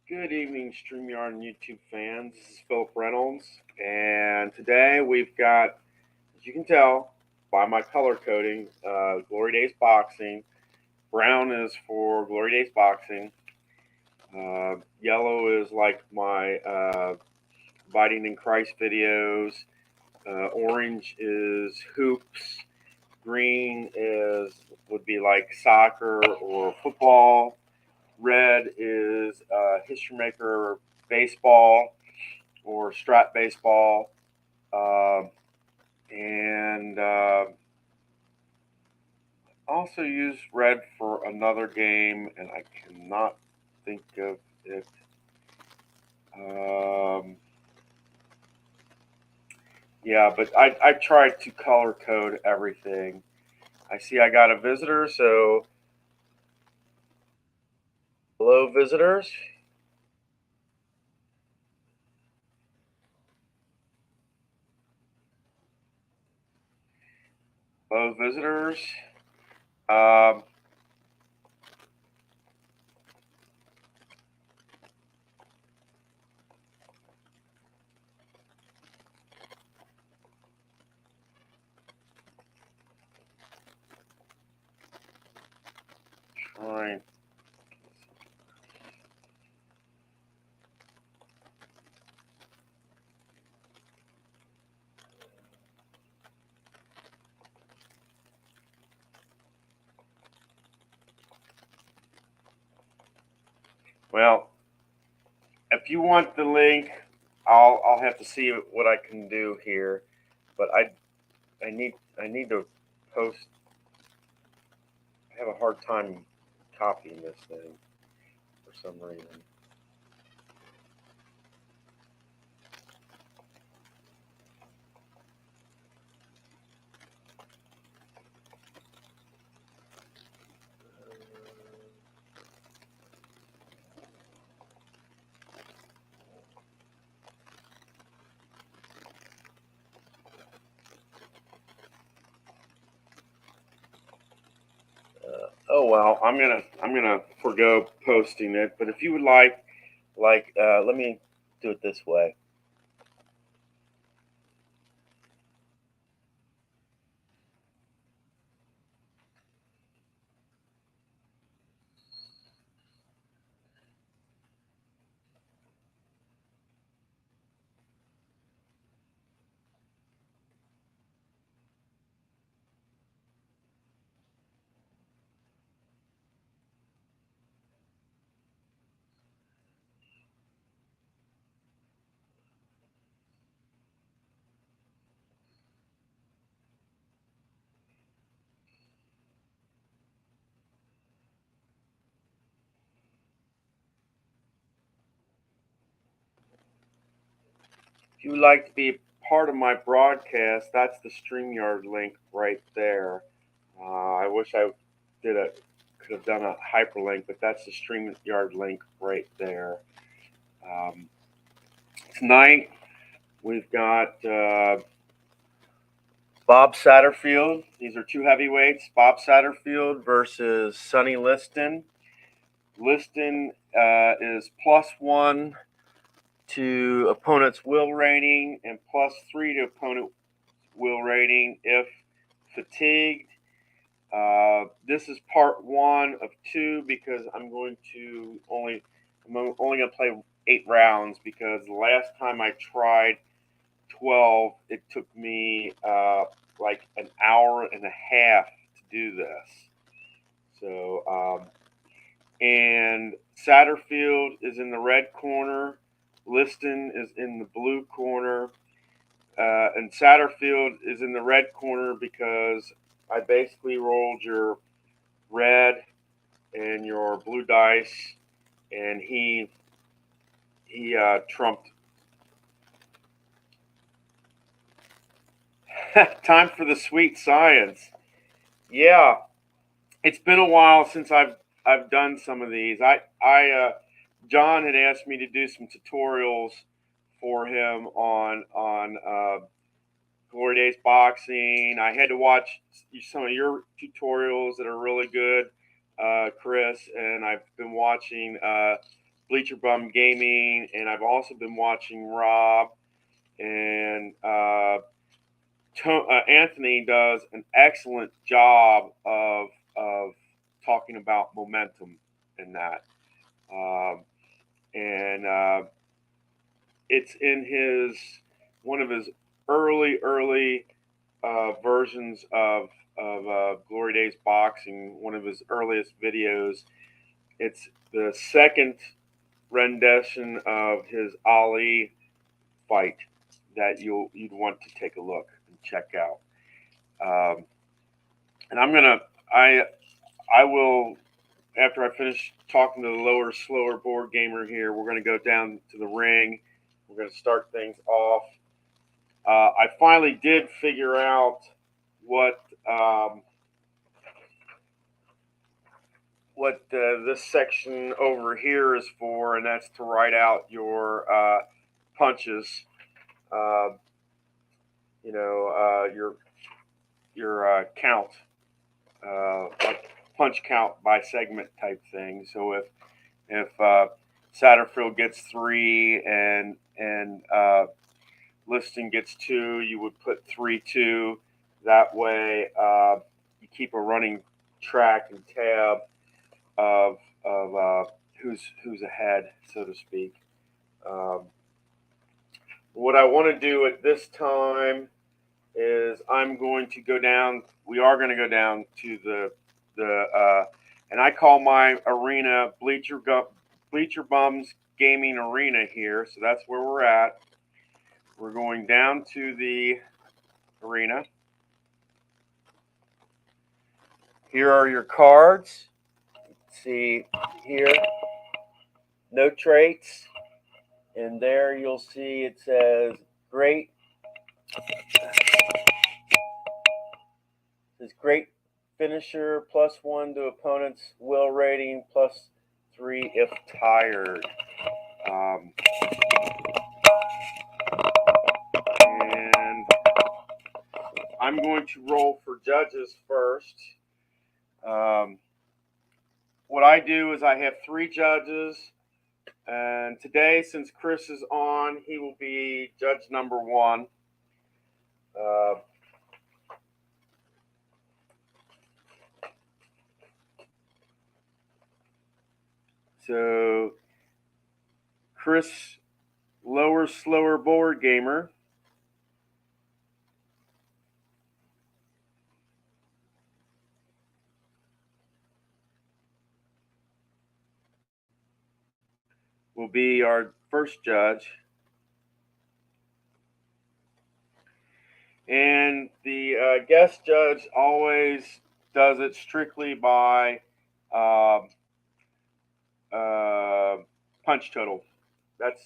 Good evening, StreamYard and YouTube fans. This is Philip Reynolds, and today we've got, as you can tell by my color coding, Glory Days Boxing. Brown is for Glory Days Boxing. Yellow is like my Biting in Christ videos. Orange is hoops. Green would be like soccer or football. Red is History Maker baseball or strap baseball. And also use red for another game, and I cannot think of it. Yeah, but I tried to color code everything. I see I got a visitor, so hello, visitors. Hello, visitors. Um, trying. Well, if you want the link, I'll have to see what I can do here. But I need to post. I have a hard time copying this thing for some reason. Oh well, I'm gonna forgo posting it. But if you would let me do it this way. If you would like to be part of my broadcast, that's the StreamYard link right there. I wish I could have done a hyperlink, but that's the StreamYard link right there. Um, Tonight we've got Bob Satterfield. These are two heavyweights. Bob Satterfield versus Sonny Liston. Liston is +1 to opponent's will rating and +3 to opponent will rating if fatigued. This is part one of two because I'm only going to play 8 rounds because the last time I tried 12, it took me like an hour and a half to do this. So, and Satterfield is in the red corner. Liston is in the blue corner. And Satterfield is in the red corner because I basically rolled your red and your blue dice, and he trumped. Time for the sweet science. Yeah, it's been a while since I've done some of these. John had asked me to do some tutorials for him on Glory Days Boxing. I had to watch some of your tutorials that are really good, Chris, and I've been watching Bleacher Bum Gaming, and I've also been watching Rob, and Anthony does an excellent job of talking about momentum in that, and it's in his one of his early versions of Glory Days Boxing, one of his earliest videos. It's the second rendition of his Ali fight that you'd want to take a look and check out. And I will, after I finish talking to the lower, slower board gamer here, we're going to go down to the ring. We're going to start things off. I finally did figure out what this section over here is for, and that's to write out your punches. Your count, punch count by segment type thing. So if Satterfield gets 3 and Liston gets 2, you would put 3-2. That way, you keep a running track and tab of who's ahead, so to speak. What I want to do at this time is I'm going to go down. We are going to go down to and I call my arena Bleacher Bums Gaming Arena here. So that's where we're at. We're going down to the arena. Here are your cards. See here, no traits, and there you'll see it says great. It says great finisher, +1 to opponent's will rating, +3 if tired. And I'm going to roll for judges first. What I do is I have 3 judges, and today, since Chris is on, he will be judge number 1. So Chris, lower, slower board gamer, will be our first judge. And the guest judge always does it strictly by punch total. That's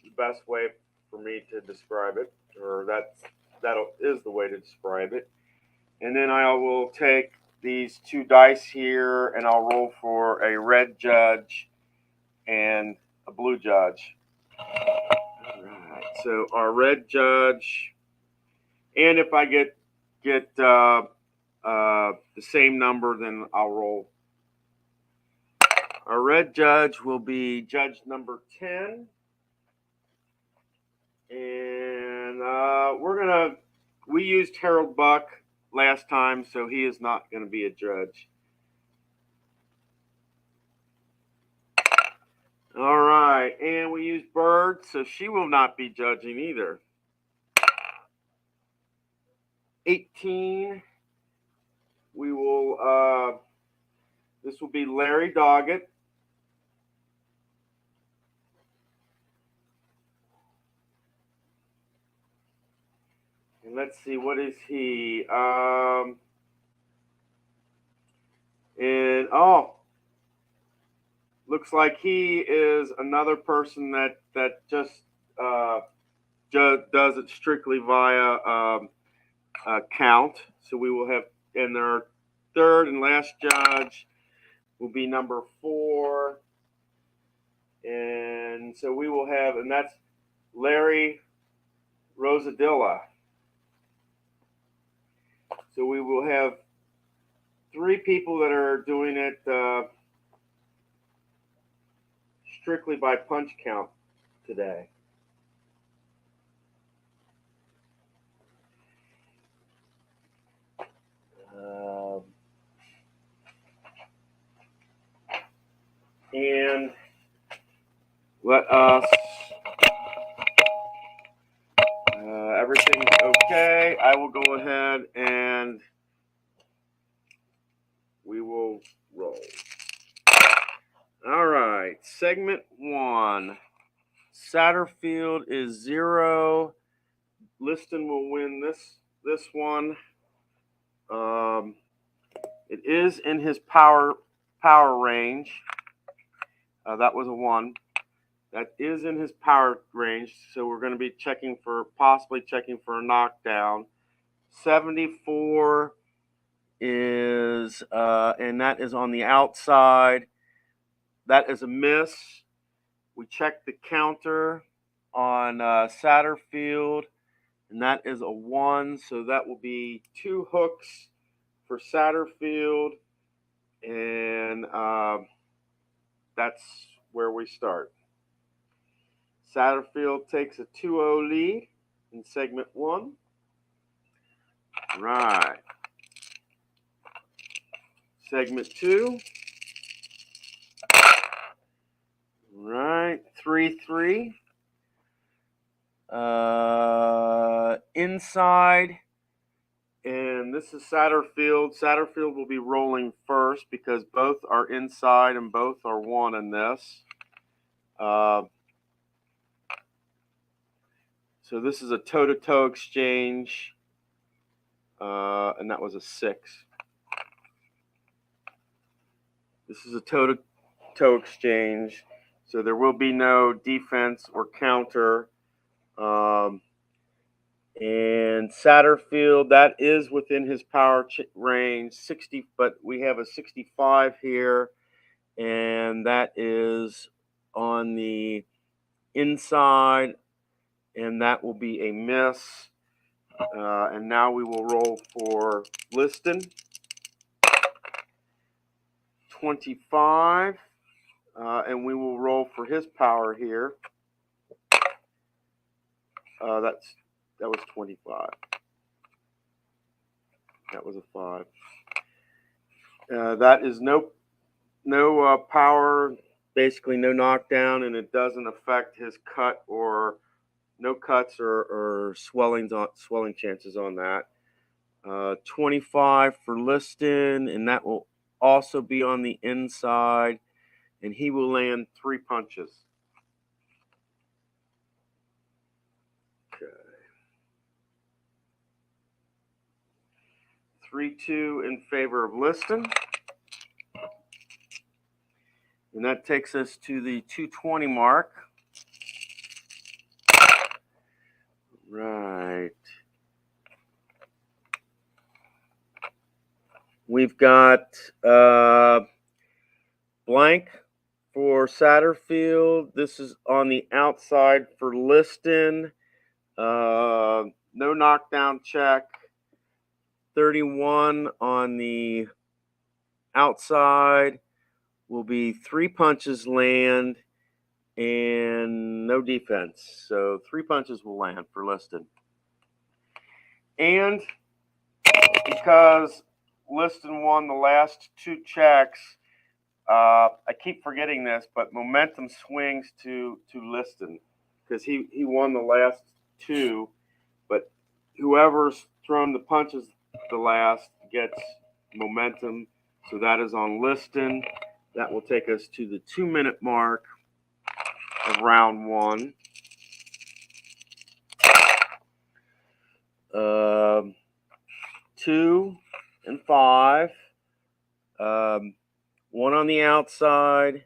the best way for me to describe it, or that is the way to describe it. And then I will take these 2 dice here, and I'll roll for a red judge and a blue judge. All right. So our red judge, and if I get the same number, then I'll roll. Our red judge will be judge number 10. And we used Harold Buck last time, so he is not going to be a judge. All right, and we used Bird, so she will not be judging either. 18, we will, this will be Larry Doggett. And let's see, what is he? Looks like he is another person that just does it strictly via count. So we will have, and our third and last judge will be number 4. And so we will have, and that's Larry Rosadilla. So we will have 3 people that are doing it strictly by punch count today. And let us, everything's okay. I will go ahead and we will roll. All right, segment 1. Satterfield is 0. Liston will win this one. It is in his power range. That was a 1. That is in his power range, so we're going to be possibly checking for a knockdown. 74 is, and that is on the outside. That is a miss. We check the counter on Satterfield, and that is a 1. So that will be 2 hooks for Satterfield, and that's where we start. Satterfield takes a 2-0 lead in segment 1. Right. Segment 2. Right. 3-3. Inside. And this is Satterfield. Satterfield will be rolling first because both are inside and both are 1 in this. So this is a toe-to-toe exchange, and that was a 6. This is a toe-to-toe exchange, so there will be no defense or counter. And Satterfield, that is within his power range, 60, but we have a 65 here, and that is on the inside, and that will be a miss. And now we will roll for Liston. 25, and we will roll for his power here. That was 25. That was a 5. That is no power, basically no knockdown, and it doesn't affect his cut or no cuts or swelling chances on that. 25 for Liston, and that will also be on the inside, and he will land 3 punches. Okay. 3-2 in favor of Liston. And that takes us to the 220 mark. Right. We've got blank for Satterfield. This is on the outside for Liston. No knockdown check. 31 on the outside will be 3 punches land and no defense. So 3 punches will land for Liston. And because Liston won the last 2 checks, I keep forgetting this, but momentum swings to Liston because he won the last 2, but whoever's thrown the punches the last gets momentum. So that is on Liston. That will take us to the 2-minute mark of round 1. 2 and 5. 1 on the outside.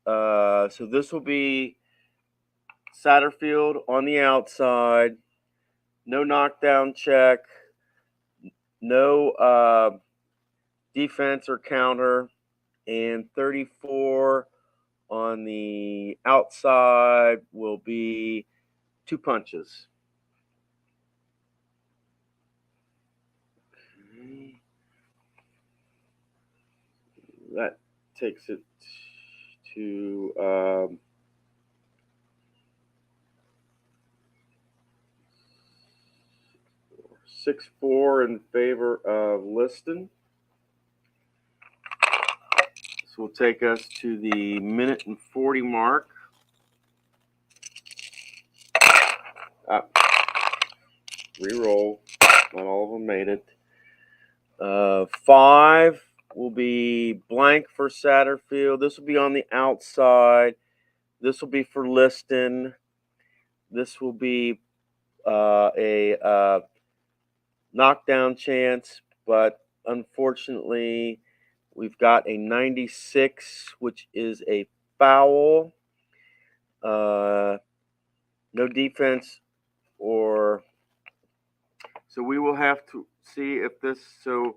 So this will be Satterfield on the outside. No knockdown check. No defense or counter. And 34 on the outside will be 2 punches. That takes it to 6-4 in favor of Liston. This will take us to the 1:40 mark. Reroll. Not all of them made it. 5 will be blank for Satterfield. This will be on the outside. This will be for Liston. This will be a knockdown chance, but unfortunately, we've got a 96, which is a foul. No defense, or so we will have to see if this. So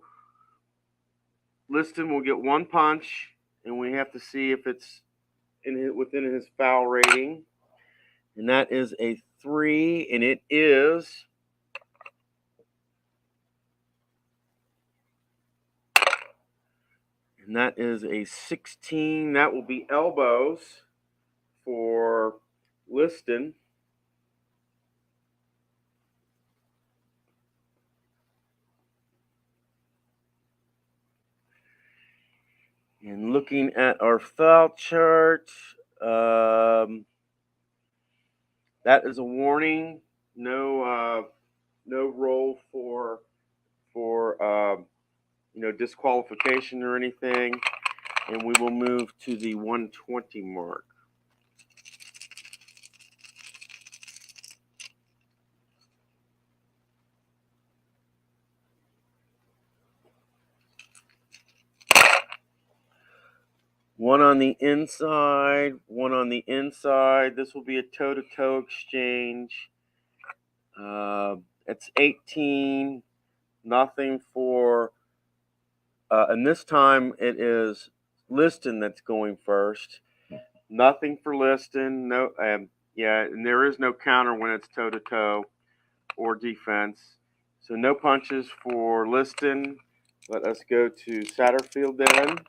Liston will get 1 punch, and we have to see if it's within his foul rating, and that is a 3, and it is. And that is a 16. That will be elbows for Liston. And looking at our foul chart, that is a warning. No roll for disqualification or anything. And we will move to the 120 mark. One on the inside, one on the inside. This will be a toe-to-toe exchange. It's 18, nothing for, and this time it is Liston that's going first. Nothing for Liston. No, and there is no counter when it's toe-to-toe or defense. So no punches for Liston. Let us go to Satterfield then.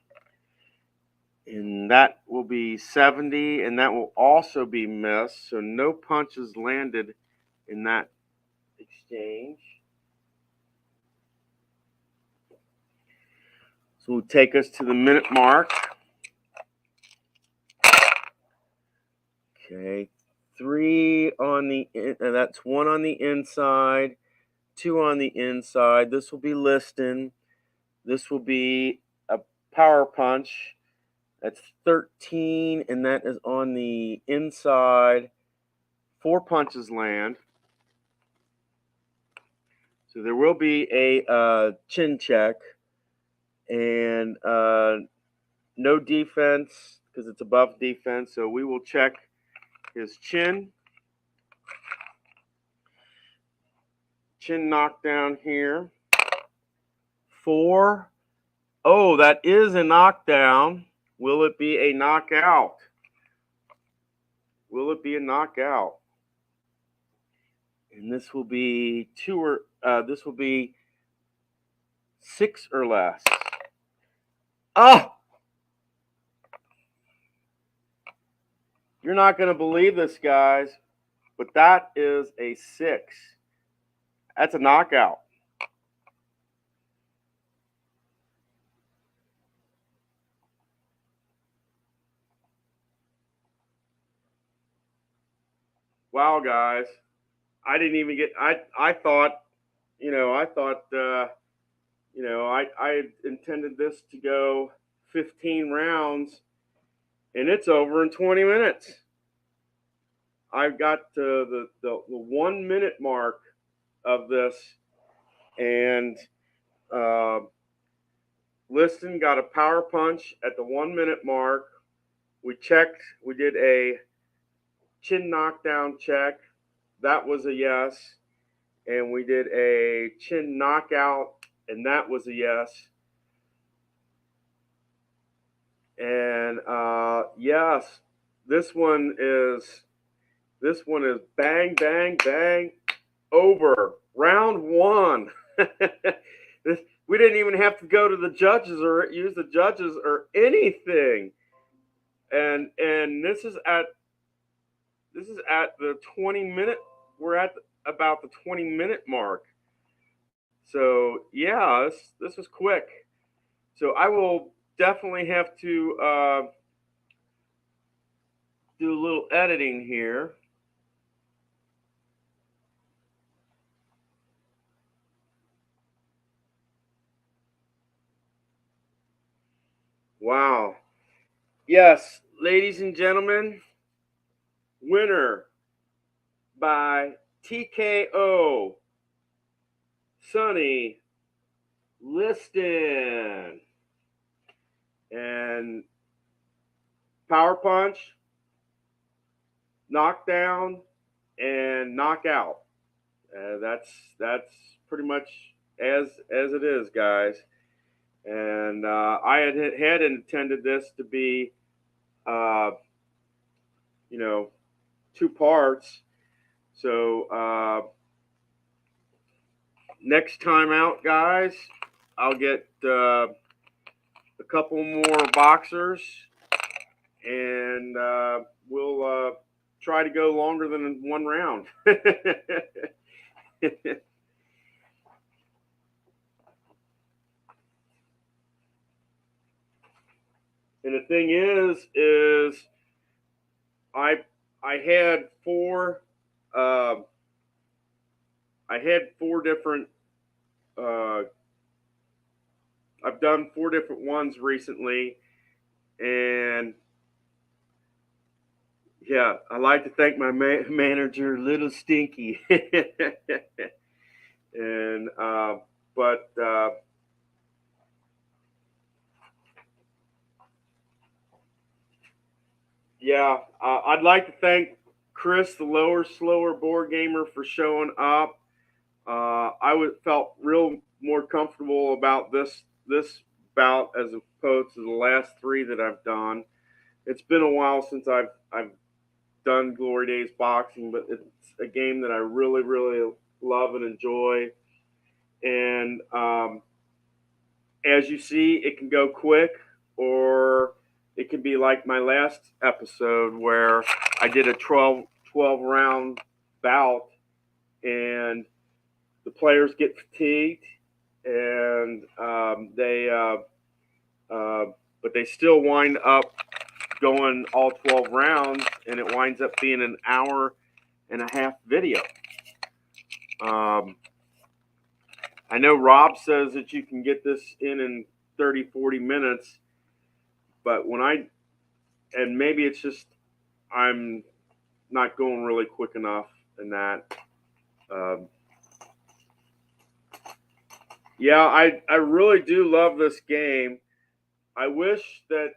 And that will be 70, and that will also be missed. So no punches landed in that exchange. So we'll take us to the minute mark. Okay, 3 on the that's 1 on the inside, 2 on the inside. This will be Liston. This will be a power punch. That's 13, and that is on the inside. 4 punches land. So there will be a chin check, and no defense because it's above defense. So we will check his chin. Chin knockdown here. 4. Oh, that is a knockdown. Will it be a knockout? Will it be a knockout? And this will be 6 or less. Oh! You're not going to believe this, guys, but that is a 6. That's a knockout. Wow, guys. I didn't even get, I thought, I intended this to go 15 rounds, and it's over in 20 minutes. I've got the 1 minute mark of this, and Liston got a power punch at the 1 minute mark. We checked, we did a chin knockdown check. That was a yes. And we did a chin knockout, and that was a yes. And yes, this one is bang, bang, bang, over. Round 1. We didn't even have to go to the judges or use the judges or anything. and this is at the 20-minute. We're at about the 20-minute mark. So yeah, this was quick. So I will definitely have to do a little editing here. Wow. Yes, ladies and gentlemen, winner by TKO, Sonny Liston. And power punch, knockdown, and knockout. That's pretty much as it is, guys. And I had intended this to be, uh, you know, two parts. So next time out, guys, I'll get a couple more boxers, and we'll try to go longer than one round. And the thing is I I had four uh, I had four different uh, I've done four different ones recently, and yeah, I like to thank my manager, Little Stinky, and but yeah, I'd like to thank Chris, the lower slower board gamer, for showing up. Felt real more comfortable about this bout as opposed to the last three that I've done. It's been a while since I've done Glory Days boxing, but it's a game that I really love and enjoy. And as you see, it can go quick, or it can be like my last episode where I did a 12 round bout, and the players get fatigued, and but they still wind up going all 12 rounds, and it winds up being an hour and a half video. I know Rob says that you can get this in 30, 40 minutes, but and maybe it's just I'm not going really quick enough in that. Um, yeah, I really do love this game. I wish that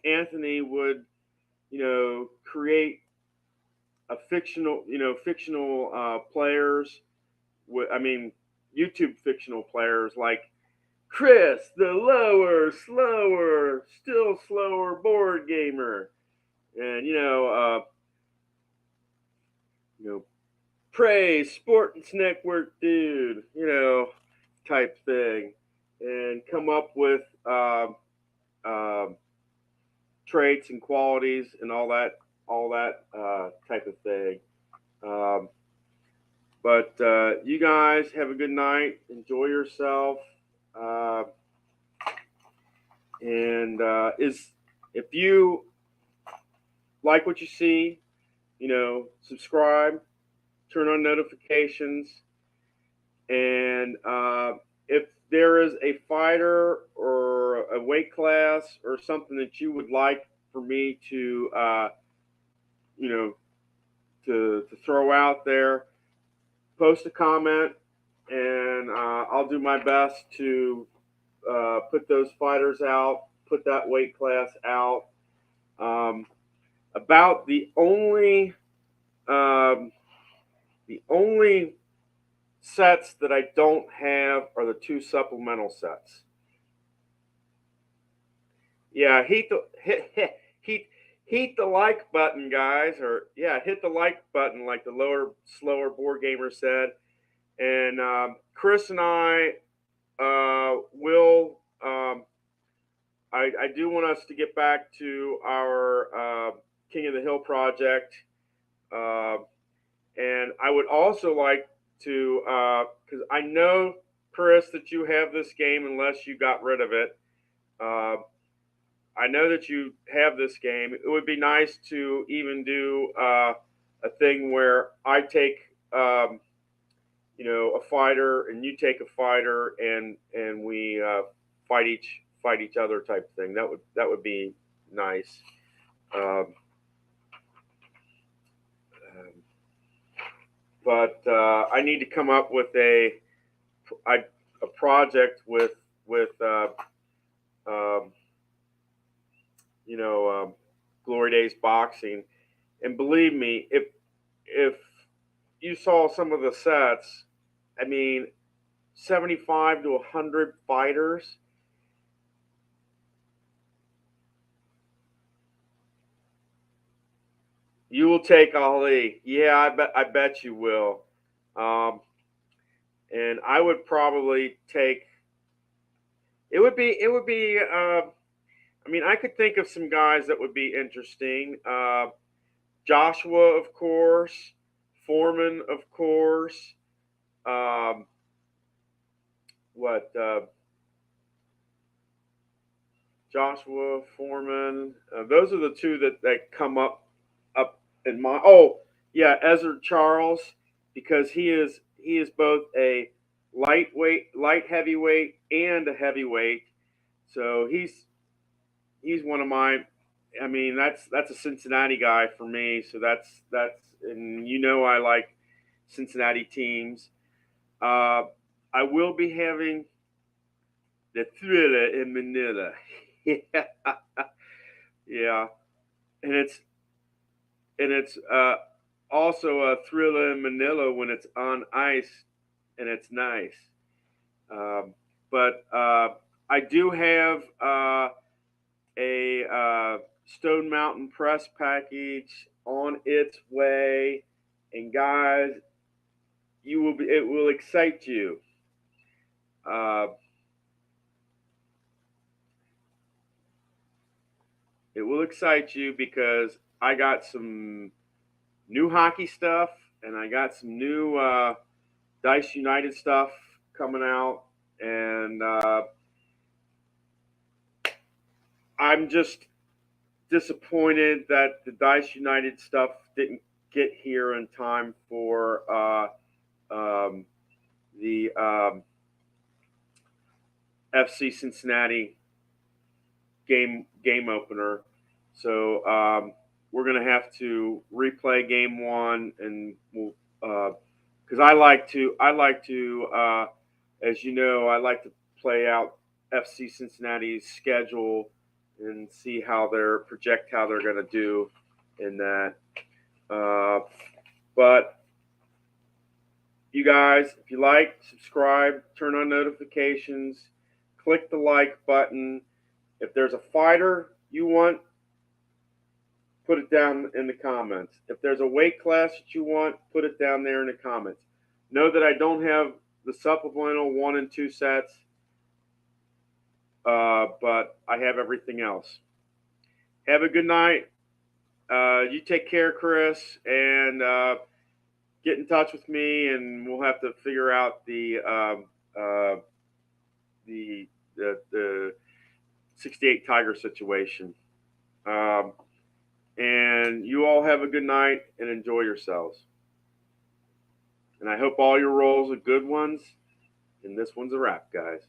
Anthony would, create a fictional players. I mean, YouTube fictional players like Chris, the lower, slower, still slower board gamer, and praise Sports Network dude, type thing, and come up with um, traits and qualities and all that type of thing. Um, but you guys have a good night. Enjoy yourself. Uh, and if you like what you see, subscribe, turn on notifications, and if there is a fighter or a weight class or something that you would like for me to, to throw out there, post a comment, and I'll do my best to put those fighters out, put that weight class out. About the only sets that I don't have are the two supplemental sets. Yeah, heat the like button, guys, or yeah, hit the like button, like the lower slower board gamer said. And Chris and I will. I do want us to get back to our King of the Hill project. And I would also like to, because I know, Chris, that you have this game unless you got rid of it. I know that you have this game. It would be nice to even do a thing where I take, a fighter and you take a fighter, and we fight each other type thing. That would be nice. Um, but I need to come up with a project with um, Glory Days Boxing, and believe me, if you saw some of the sets, I mean, 75 to 100 fighters. You will take Ali. Yeah, I bet you will. And I would probably take. It would be. I mean, I could think of some guys that would be interesting. Joshua, of course. Foreman, of course. Um, what? Joshua, Foreman. Those are the two that come up in my. Oh, yeah, Ezra Charles, because he is both a light heavyweight, and a heavyweight. So he's one of my. I mean, that's a Cincinnati guy for me. So that's and I like Cincinnati teams. I will be having the Thriller in Manila. Yeah, yeah, and it's also a Thriller in Manila when it's on ice and it's nice. But I do have a Stone Mountain press package on its way, and guys, it will excite you. Uh, it will excite you because I got some new hockey stuff, and I got some new Dice United stuff coming out, and I'm just disappointed that the Dice United stuff didn't get here in time for the FC Cincinnati game opener. So we're gonna have to replay game one, and we'll because I like to as you know, I like to play out FC Cincinnati's schedule and see how how they're gonna do in that. But you guys, if you like, subscribe, turn on notifications, click the like button. If there's a fighter you want, put it down in the comments. If there's a weight class that you want, put it down there in the comments. Know that I don't have the supplemental 1 and 2 sets, but I have everything else. Have a good night. You take care, Chris, and get in touch with me, and we'll have to figure out the 68 Tiger situation. And you all have a good night and enjoy yourselves. And I hope all your rolls are good ones. And this one's a wrap, guys.